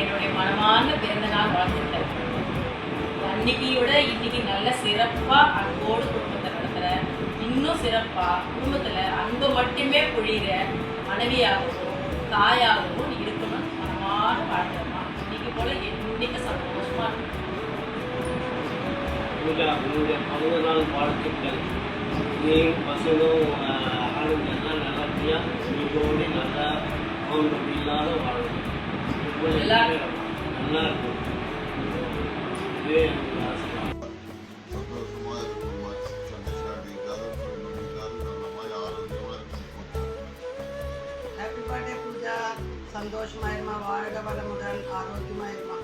என்னுடைய மனமார்ந்த பிறந்த நாள் வாழ்த்துக்கள். அன்னைக்கு விட இன்னைக்கு நல்ல சிறப்பாக அன்போடு குடும்பத்தை நடத்துகிற, இன்னும் சிறப்பாக குடும்பத்தில் அன்பு மட்டுமே பொழிகிற மனைவியாகவும் தாயாகவும் நீ இருக்கணும்னு மனமான வாழ்த்துறமா. இன்னைக்கு போல என்னைக்கு சந்தோஷமா இருக்கும். உங்களுடைய பிறந்த நாள் வாழ்த்துக்கள். நீ பசங்களும் ஆளுங்கள்லாம் நல்லபடியாக உங்களோடு நல்லா அவங்க இல்லாத வாழணும். நல்லா இருக்கும். இதே எனக்கு ஆசை. Happy birthday Pooja. சந்தோஷமாயிருமா, வாழ்க வளமுடன், ஆரோக்கியமாயிருமா.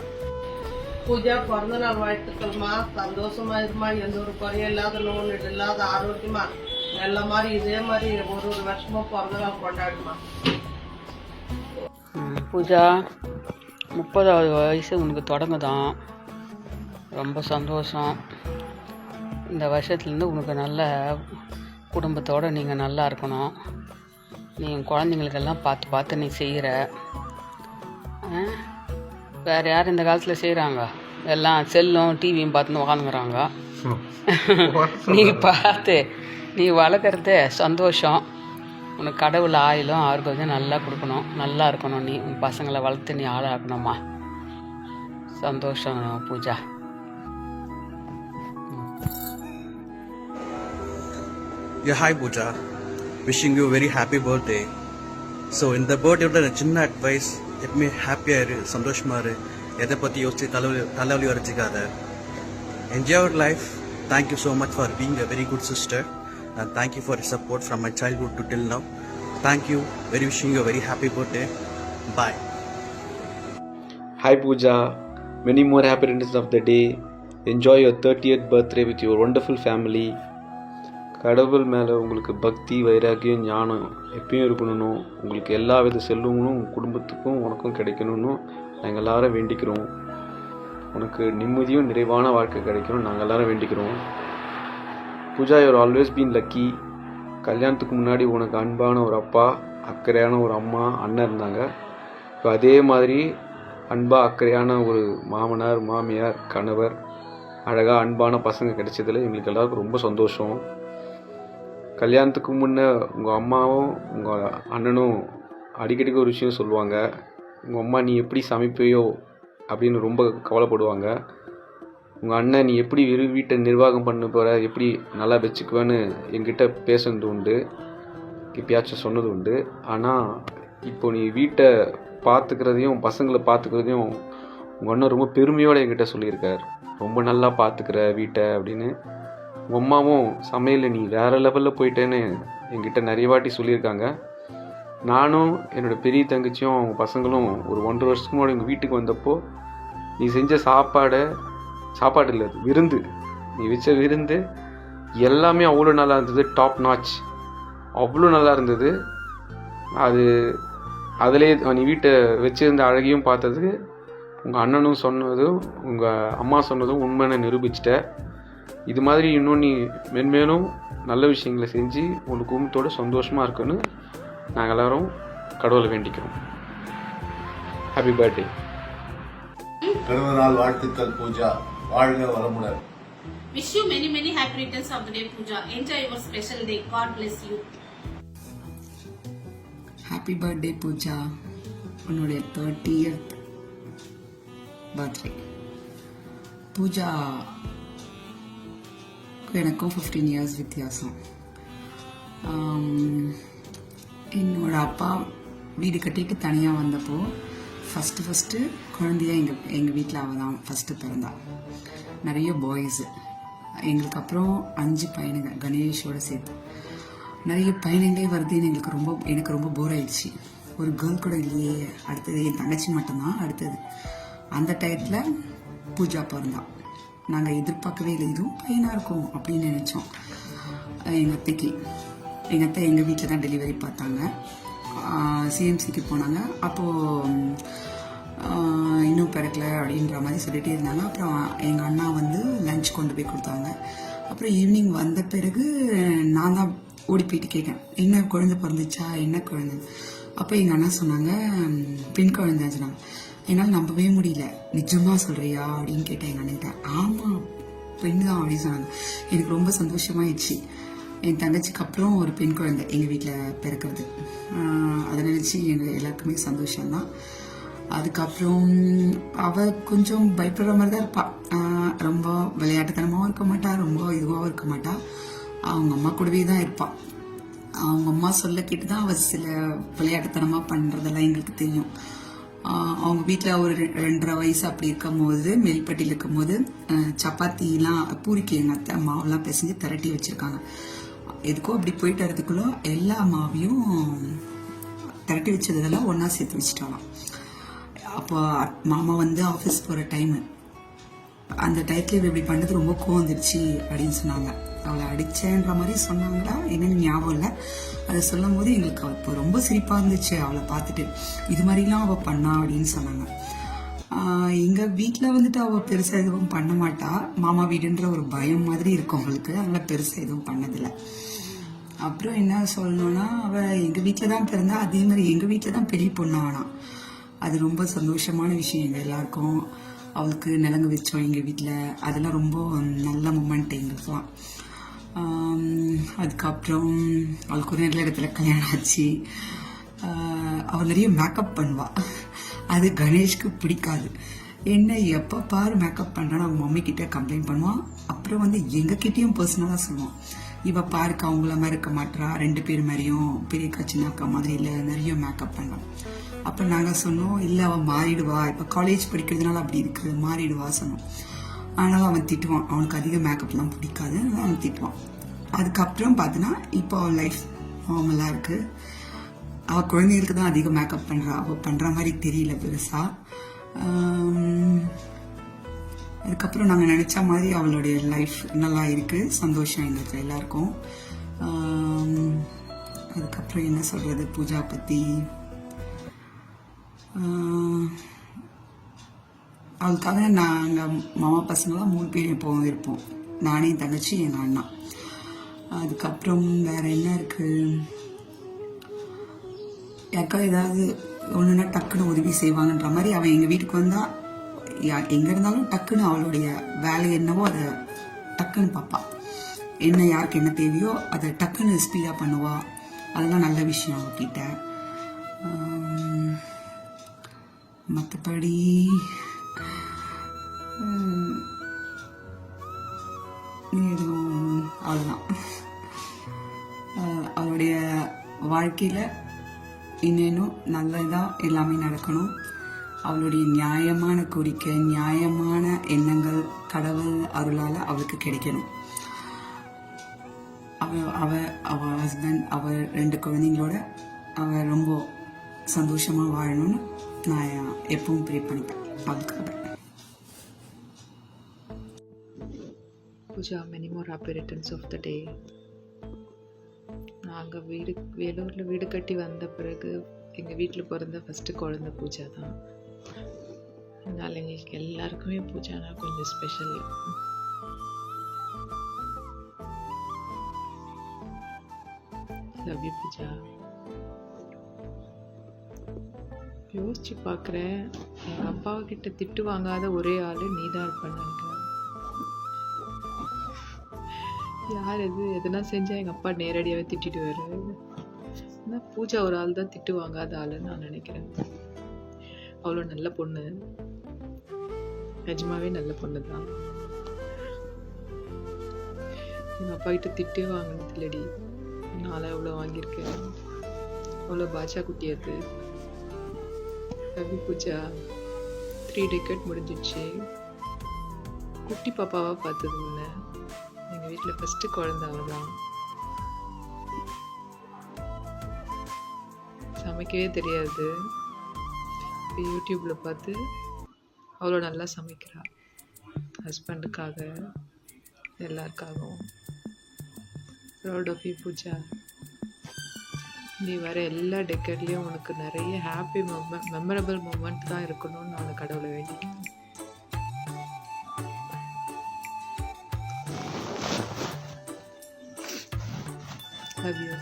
பூஜா பிறந்த நாள் வாழ்த்துக்கள்மா. சந்தோஷமாயிருமா, எந்த ஒரு குறையும் இல்லாத, நோய் இல்லாத, ஆரோக்கியமா நல்ல மாதிரி இதே மாதிரி ஒரு வருஷமும் பிறந்த நாள் கொண்டாடுமா. பூஜா 30வது வயசு உனக்கு தொடங்குதான். ரொம்ப சந்தோஷம். இந்த வருஷத்துலேருந்து உனக்கு நல்ல குடும்பத்தோடு நீங்கள் நல்லா இருக்கணும். நீ குழந்தைங்களுக்கெல்லாம் பார்த்து பார்த்து நீ செய்கிற. வேறு யார் இந்த காலத்தில் செய்கிறாங்க? எல்லாம் செல்லும் டிவியும் பார்த்துன்னு உக்காந்துக்கிறாங்க. நீ பார்த்து நீ வளர்க்குறது சந்தோஷம். உனக்கு கடவுள் ஆயிலும் ஆரோக்கியம் நல்லா கொடுக்கணும், நல்லா இருக்கணும். நீ உன் பசங்களை வளர்த்து நீ ஆளாக்கணுமா. சந்தோஷம் Pooja. Yeah, hi Pooja. Wishing you a very happy birthday. So in the birthday சின்ன advice, எப்பவுமே ஹாப்பியாக இரு, சந்தோஷமாக இரு, எதை பற்றி யோசிச்சு தலைவலி வரைச்சிக்காத. Enjoy your life. Thank you so much for being a very good sister, and thank you for your support from my childhood to till now. Thank you. Very wishing you a very happy birthday. Bye. Hi Pooja, many more happiness of the day. Enjoy your 30th birthday with your wonderful family. கடவுள் மேலே உங்களுக்கு பக்தி, வைராக்கியம், ஞானம் எப்பயும் இருக்கணும்னு, உங்களுக்கு எல்லா வித செல்வங்களும் குடும்பத்துக்கும் உனக்கும் கிடைக்கணும்னு நாங்கள் எல்லாரும் வேண்டிக்கிறோம். உனக்கு நிம்மதியும் நிறைவான வாழ்க்கை கிடைக்கணும் நாங்கள் எல்லாரும் வேண்டிக்கிறோம். Pooja, you are always been lucky. கல்யாணத்துக்கு முன்னாடி உனக்கு அன்பான ஒரு அப்பா, அக்கறையான ஒரு அம்மா, அண்ணன் இருந்தாங்க. இப்போ அதே மாதிரி அன்பாக அக்கறையான ஒரு மாமனார், மாமியார், கணவர், அழகாக அன்பான பசங்க கிடைச்சதில் எங்களுக்கு எல்லாருக்கும் ரொம்ப சந்தோஷம். கல்யாணத்துக்கு முன்னே உங்கள் அம்மாவும் உங்கள் அண்ணனும் அடிக்கடிக்கு ஒரு விஷயம் சொல்லுவாங்க. உங்கள் அம்மா நீ எப்படி சமைப்பையோ அப்படின்னு ரொம்ப கவலைப்படுவாங்க. உங்கள் அண்ணன் நீ எப்படி வீட்டை நிர்வாகம் பண்ண போகிற, எப்படி நல்லா வச்சுக்குவேன்னு என்கிட்ட பேசுனது உண்டு, எப்பயாச்சும் சொன்னது உண்டு. ஆனால் இப்போ நீ வீட்டை பார்த்துக்கிறதையும் பசங்களை பார்த்துக்கிறதையும் உங்கள் அண்ணன் ரொம்ப பெருமையோடு என்கிட்ட சொல்லியிருக்கார். ரொம்ப நல்லா பார்த்துக்கிற வீட்டை அப்படின்னு. உங்கள் அம்மாவும் சமையலில் நீ வேறு லெவலில் போயிட்டேன்னு என்கிட்ட நிறைய வாட்டி சொல்லியிருக்காங்க. நானும் என்னோடய பெரிய தங்கச்சியும் அவங்க பசங்களும் ஒரு 1.5 வருஷத்துக்கு முன்னாடி எங்கள் வீட்டுக்கு வந்தப்போ நீ செஞ்ச சாப்பாடு இல்லை, விருந்து, நீ வச்ச விருந்து எல்லாமே அவ்வளோ நல்லா இருந்தது. டாப் நாச், அவ்வளோ நல்லா இருந்தது. அதிலே நீ வீட்டை வச்சுருந்த அழகையும் பார்த்தது, உங்கள் அண்ணனும் சொன்னதும் உங்கள் அம்மா சொன்னதும் உண்மைன்னு நிரூபிச்சிட்ட. இது மாதிரி இன்னும் நீ மென்மேலும் நல்ல விஷயங்களை செஞ்சு உங்கள் குடும்பத்தோடு சந்தோஷமாக இருக்குன்னு நாங்கள் எல்லோரும் கடவுளை வேண்டிக்கிறோம். Happy birthday. பிறந்த நாள் வாழ்த்துக்கள் பூஜா. வாழ்க வளமுடன். Wish you many happy returns of the day, Pooja. Enjoy your special day. God bless you. Happy birthday, Pooja. உன்னுடைய 30th birthday. பூஜா எனக்கும் 15 years வித்தியாசம். என்னோட அப்பா வீடு கட்டிட்டு தனியாக வந்தப்போ ஃபஸ்ட்டு குழந்தையா எங்கள் வீட்டில் அவள் தான் ஃபஸ்ட்டு பிறந்தா. நிறைய பாய்ஸு. எங்களுக்கு அப்புறம் 5 பையனுங்க கணேஷோட சேர்த்து. நிறைய பையனுங்களே வருதுன்னு எனக்கு ரொம்ப போர் ஆயிடுச்சு. ஒரு கேர்ள் கூட இல்லையே. அடுத்தது என் தங்கச்சி மட்டும்தான் அடுத்தது. அந்த டயத்தில் பூஜா பிறந்தான். நாங்கள் எதிர்பார்க்கவே இல்லை, இதுவும் பையனாக இருக்கும் அப்படின்னு நினச்சோம். எங்கள் அத்தை எங்கள் வீட்டில் தான் டெலிவரி பார்த்தாங்க. சிஎம்சிக்கு போனாங்க. அப்போது இன்னும் பிறக்கல அப்படின்ற மாதிரி சொல்லிகிட்டே இருந்தாங்க. அப்புறம் எங்கள் அண்ணா வந்து லஞ்ச் கொண்டு போய் கொடுத்தாங்க. அப்புறம் ஈவினிங் வந்த பிறகு நான் தான் ஓடி போயிட்டு கேட்டேன், என்ன குழந்தை பிறந்துச்சா, என்ன குழந்தை? அப்போ எங்கள் அண்ணா சொன்னாங்க பெண் குழந்தைன்னு சொன்னாங்க. என்னால் நம்பவே முடியல. நிஜமா சொல்றியா அப்படின்னு கேட்டேன் எங்கள் அண்ணன்ட்ட. ஆமாம், பெண் தான் அப்படின்னு சொன்னாங்க. எனக்கு ரொம்ப சந்தோஷமாயிடுச்சு. என் தங்கச்சிக்கு அப்புறம் ஒரு பெண் குழந்தை எங்கள் வீட்டில் பிறக்கிறது. அதை நினச்சி எங்கள் எல்லாருக்குமே சந்தோஷம்தான். அதுக்கப்புறம் அவள் கொஞ்சம் பயப்படுற மாதிரி தான் இருப்பாள். ரொம்ப விளையாட்டுத்தனமாகவும் இருக்க மாட்டா, ரொம்ப இதுவாகவும் இருக்க மாட்டா. அவங்க அம்மா கூடவே தான் இருப்பாள். அவங்க அம்மா சொல்ல கேட்டு தான் அவள் சில விளையாட்டுத்தனமாக பண்ணுறதெல்லாம் எங்களுக்கு தெரியும். அவங்க வீட்டில் ஒரு 2.5 வயசு அப்படி இருக்கும் போது, மேல்பட்டியில் இருக்கும் போது சப்பாத்திலாம் பூரிக்கு எங்கள் அத்தை மாவுலாம் பிசைஞ்சு திரட்டி வச்சுருக்காங்க. எதுக்கோ அப்படி போயிட்டு வரதுக்குள்ள எல்லா மாவையும் திரட்டி வச்சதெல்லாம் ஒன்றா சேர்த்து வச்சுட்டாலாம். அப்போ மாமா வந்து ஆஃபீஸ் போகிற டைமு. அந்த டயத்தில் இப்படி பண்ணது ரொம்ப கோவம் வந்துருச்சு அப்படின்னு சொன்னாங்க. அவளை அடிச்சேன்ற மாதிரி சொன்னாங்களா என்னன்னு ஞாபகம் இல்லை. அதை சொல்லும் போது எங்களுக்கு இப்போ ரொம்ப சிரிப்பாக இருந்துச்சு அவளை பார்த்துட்டு. இது மாதிரிலாம் அவள் பண்ணா அப்படின்னு சொன்னாங்க. எங்கள் வீட்டில் வந்துட்டு அவள் பெருசாக எதுவும் பண்ண மாட்டா. மாமா வீடுன்ற ஒரு பயம் மாதிரி இருக்கும் அவளுக்கு. அதனால் பெருசாக எதுவும் பண்ணதில்லை. அப்புறம் என்ன சொல்லணும்னா, அவள் எங்கள் வீட்டில் தான் பிறந்தா. அதே மாதிரி எங்கள் வீட்டில் தான் பெரிய பொண்ணு ஆனான். அது ரொம்ப சந்தோஷமான விஷயம் எங்கள் எல்லாருக்கும். அவளுக்கு நிலங்கு வச்சோம் எங்கள் வீட்டில். அதெல்லாம் ரொம்ப நல்ல மூமெண்ட் எங்களுக்குலாம். அதுக்கப்புறம் அவளுக்கு ஒரு நல்ல இடத்துல கல்யாணம் ஆச்சு. அவள் நிறைய மேக்கப் பண்ணுவாள். அது கணேஷ்க்கு பிடிக்காது. என்ன எப்போ பாரு மேக்கப் பண்ணுறான்னு அவங்க மம்மி கிட்டே கம்ப்ளைண்ட் பண்ணுவான். அப்புறம் வந்து எங்ககிட்டயும் பர்சனலாக சொல்லுவான், இவ பாருக்க அவங்கள மாதிரி இருக்க மாட்டா, 2 பேர் மாதிரியும் பெரியக்கா சின்னக்கா மாதிரி இல்லை, நிறைய மேக்கப் பண்ணான். அப்போ நாங்கள் சொன்னோம், இல்லை அவன் மாறிடுவா, இப்போ காலேஜ் படிக்கிறதுனால அப்படி இருக்கு, மாறிடுவா சொன்னோம். ஆனாலும் அவன் திட்டுவான். அவனுக்கு அதிக மேக்கப்லாம் பிடிக்காது, அதனால அவன் திட்டுவான். அதுக்கப்புறம் பார்த்தீங்கன்னா இப்போ அவன் லைஃப் நார்மலாக இருக்குது. அவள் குழந்தைகளுக்கு தான் அதிக மேக்கப் பண்ணுறா. அவள் பண்ணுற மாதிரி தெரியல பெருசாக. அதுக்கப்புறம் நாங்கள் நினச்ச மாதிரி அவளுடைய லைஃப் நல்லா இருக்குது. சந்தோஷம் எங்களுக்கு எல்லாருக்கும். அதுக்கப்புறம் என்ன சொல்கிறது, பூஜா பற்றி அவளுக்காக நாங்கள் மாமா பசங்களாம் 3 பேர் எப்போவும் இருப்போம். நானே, என் தங்கச்சி, எங்கள் அண்ணா. அதுக்கப்புறம் வேறு என்ன இருக்குது, யாருக்காவது ஏதாவது ஒன்றுனா டக்குன்னு உதவி செய்வாங்கன்ற மாதிரி அவன் எங்கள் வீட்டுக்கு வந்தால் எங்கே இருந்தாலும் டக்குன்னு அவளுடைய வேலை என்னவோ அதை டக்குன்னு பார்ப்பா. என்ன யாருக்கு என்ன தேவையோ அதை டக்குன்னு ஸ்பீடாக பண்ணுவா. அதெல்லாம் நல்ல விஷயம் அவகிட்ட. மற்றபடி எதுவும் அவ்வளோதான். அவளுடைய வாழ்க்கையில் இன்னும் நல்லதாக எல்லாமே நடக்கணும். அவளுடைய நியாயமான கோரிக்கை, நியாயமான எண்ணங்கள் கடவுள் அருளால் அவளுக்கு கிடைக்கணும். அவள் ஹஸ்பண்ட், அவள் 2 குழந்தைங்களோட அவள் ரொம்ப சந்தோஷமாக வாழணும்னு நான் எப்பவும் ப்ரே பண்ணிப்பேன் அவளுக்காக. Pooja, many more happy returns of the day. நாங்கள் வேலூரில் வீடு கட்டி வந்த பிறகு எங்கள் வீட்டில் பிறந்த ஃபஸ்ட்டு குழந்தை பூஜா தான். அதனால் எங்களுக்கு எல்லாருக்குமே பூஜானா கொஞ்சம் ஸ்பெஷல். Love you Pooja. யோசிச்சு பார்க்குறேன், எங்கள் அப்பாவுக்கிட்ட திட்டு வாங்காத ஒரே ஆள் நீதான் இருப்பேன்னு நினைக்கிறேன். யார் எதுனா செஞ்சால் எங்கள் அப்பா நேரடியாகவே திட்டிட்டு வருவாரு. ஆனால் பூஜா ஒரு ஆள் தான் திட்டு வாங்காத ஆளுன்னு நான் நினைக்கிறேன். அவ்வளோ நல்ல பொண்ணு, நிஜமாவே நல்ல பொண்ணு தான். எங்கள் அப்பா கிட்ட திட்டே வாங்கினது இல்லடி, நான்லாம் எவ்வளோ வாங்கியிருக்கேன். அவ்வளோ பாட்சா குட்டி அது. ரவி பூஜா 3 டெக்கேட் முடிஞ்சிடுச்சு. குட்டி பாப்பாவாக பார்த்தது இல்லை. எங்கள் வீட்டில் ஃபஸ்ட்டு குழந்தை அவள் தான். சமைக்கவே தெரியாது. இப்போ யூடியூப்பில் பார்த்து அவ்வளோ நல்லா சமைக்கிறாள். ஹஸ்பண்டுக்காக, எல்லாருக்காகவும். Proud of you Pooja. நீ வர எல்லா டெக்கேட்லேயும் உனக்கு நிறைய ஹாப்பி மெமரபிள் மூமெண்ட் தான் இருக்கணும்னு நான் கடவுளை வேண்டிக்கிறேன். Love you.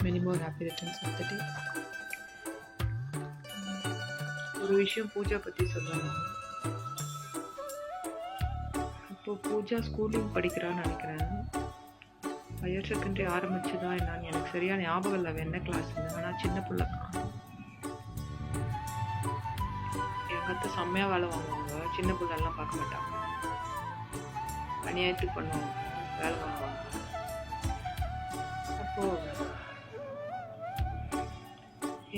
Many more happy returns of the day. ஒரு விஷயம் பூஜா பற்றி சொல்லணும். இப்போ பூஜா ஸ்கூலிங் படிக்கிறான்னு நினைக்கிறேன். ஹையர் செகண்டரி ஆரம்பிச்சுதா என்னன்னு எனக்கு சரியான ஞாபகம் இல்லை என்ன கிளாஸ்ன்னு. ஆனால் சின்ன பிள்ளை எங்கள் அத்தை செம்மையாக வேலை வாங்குவாங்க. சின்ன பிள்ளைலாம் பார்க்க மாட்டாங்க, அநியாயத்துக்கு பண்ணுவாங்க, வேலை வாங்குவாங்க. அப்போது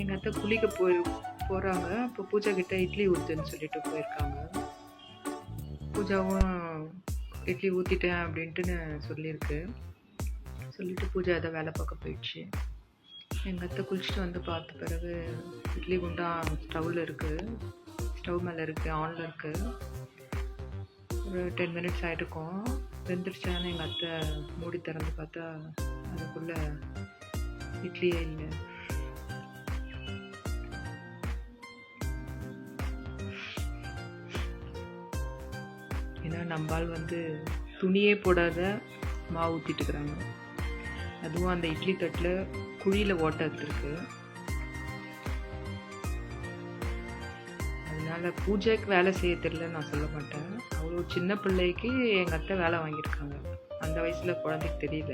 எங்கள் அத்தை குளிக்க போகிறாங்க. அப்போ பூஜா கிட்ட இட்லி ஊற்றுன்னு சொல்லிட்டு போயிருக்காங்க. பூஜாவும் இட்லி ஊற்றிட்டேன் அப்படின்ட்டுன்னு சொல்லிட்டு பூஜா எதை வேலை பார்க்க போயிடுச்சு. எங்கள் அத்தை குளிச்சுட்டு வந்து பார்த்த பிறகு இட்லி குண்டா ஸ்டவ் மேலே இருக்குது, ஆனில் இருக்குது. ஒரு 10 minutes ஆகிருக்கும். வெந்துருச்சான்னு எங்கள் அத்தை மூடி திறந்து பார்த்தா அதுக்குள்ளே இட்லியே இல்லை. ஏன்னா நம்மால் துணியே போடாத மாவு ஊற்றிட்டுக்கிறாங்க. அதுவும் அந்த இட்லி தட்டில் குழியில் ஓட்டை எடுத்துருக்கு. அதனால் பூஜைக்கு வேலை செய்ய தெரியல நான் சொல்ல மாட்டேன். அவ்வளோ சின்ன பிள்ளைக்கு எங்கள் அத்தை வேலை வாங்கியிருக்காங்க. அந்த வயசில் குழந்தைக்கு தெரியல.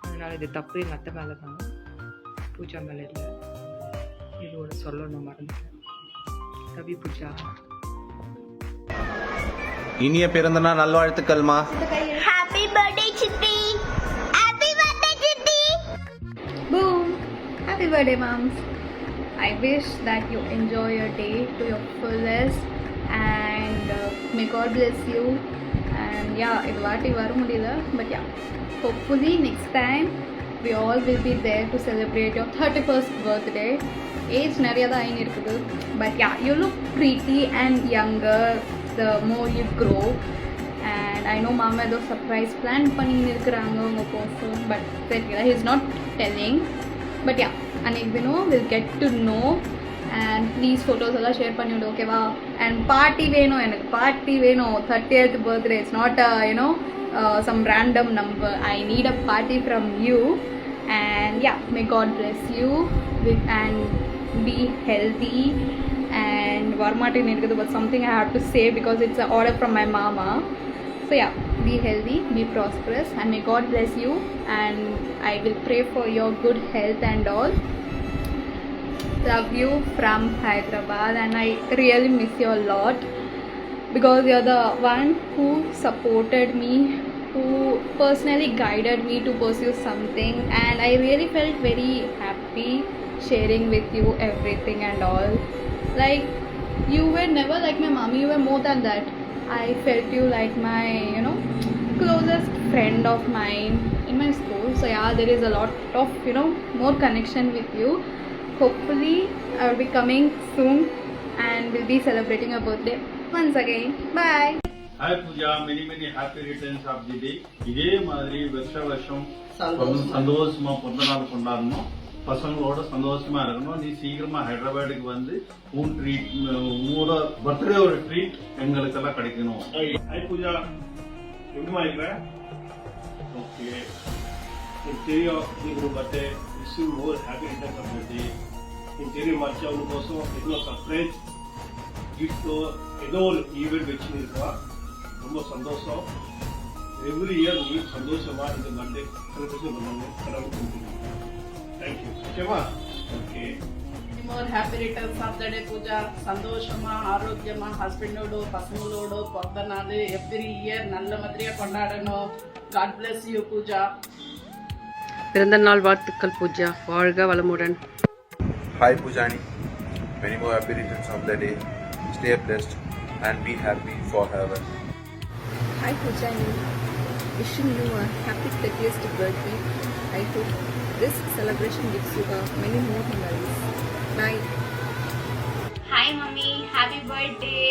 அதனால் இது தப்பு எங்கள் அத்தை மேலே தான், பூஜா மேலே இல்லை. இது ஒன்று சொல்லணும், மறந்துட்டேன். கவி பூஜா. இனிய பிறந்தநாள் நல்வாழ்த்துக்கள்மா. Happy birthday Chitti. Happy birthday Chitti. Boom. Happy birthday moms. I wish that you enjoy your day to your fullest and may God bless you. And yeah, idu vaati varu mudiyala, but yeah, hopefully next time we all will be there to celebrate your 31st birthday. Age nariya da ayin irukku, but yeah, you look pretty and younger the more you grow. And I know mama ஏதோ surprise plan பண்ணின்னு இருக்கிறாங்க உங்க person, but he is not telling. But yeah, அன்னைக்கு தினம் will get to know. And please photos எல்லாம் share பண்ணி விடு, ஓகேவா? அண்ட் பார்ட்டி வேணும், எனக்கு பார்ட்டி வேணும். 30th birthday, it's not some random number. I need a party from you. And yeah, may God bless you and be healthy. And varmatin irukudhu, but something I have to say because it's an order from my mama. So yeah, be healthy, be prosperous, and may God bless you. And I will pray for your good health and all. Love you from Hyderabad, and I really miss you a lot because you're the one who supported me, who personally guided me to pursue something, and I really felt very happy sharing with you everything and all. Like, you were never like my mommy, you were more than that. I felt you like my, closest friend of mine in my school. So yeah, there is a lot of, more connection with you. Hopefully, I will be coming soon and will be celebrating your birthday once again. Bye. Hi Pooja, many happy returns of the day. இதே மாதிரி வருஷம் சந்தோஷமா பிறந்த நாள் கொண்டாடணும், பசங்களோட சந்தோஷமா இருக்கணும். நீ சீக்கிரமா ஹைதராபாத்துக்கு வந்து உன் ட்ரீட், உன்னோட பர்த்டே ஒரு ட்ரீட் எங்களுக்கெல்லாம் கிடைக்கணும். ஹாய் பூஜா, எப்படிமா இருக்கிற? ஓகே, எனக்கு தெரியும் நீ ஒரு birthday, wish you more happy returns of the day. నీకు தெரியுமாச்சு அவங்க கோசம் ஏதோ சர்ப்ரைஸ் கிஃப்டோ ஏதோ ஒரு ஈவெண்ட் வச்சுருக்கா. ரொம்ப சந்தோஷம். எவ்ரி இயர் நீ சந்தோஷமா இந்த பர்த்டே செலிப்ரேஷன் பண்ணணும். கடவுள் கொடுக்கணும். தேங்க்யூ. ஓகேவா? Okay. More happy returns of the day Pooja. சந்தோஷமா ஆரோக்கியமா ஹஸ்பண்டோட பசங்களோட பிறந்த நாள் எவ்ரி இயர் நல்ல மாதிரியா கொண்டாடணும். God bless you Pooja. பிறந்த நாள் வாழ்த்துக்கள் பூஜா, வாழ்க வளமுடன். Hi Pujani, many more happy returns of the day. Stay blessed and be happy forever. Hi Pujani, wishing you a happy 30th birthday. I hope this celebration gives you many more memories. Bye. Hi Mummy, happy birthday.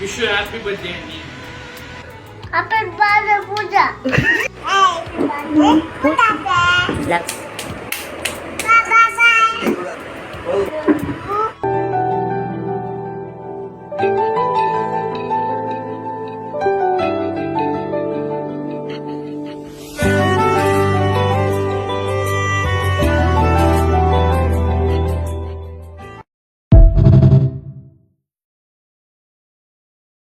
Wish you happy birthday, Andy. Happy birthday Pooja. Happy birthday Pooja.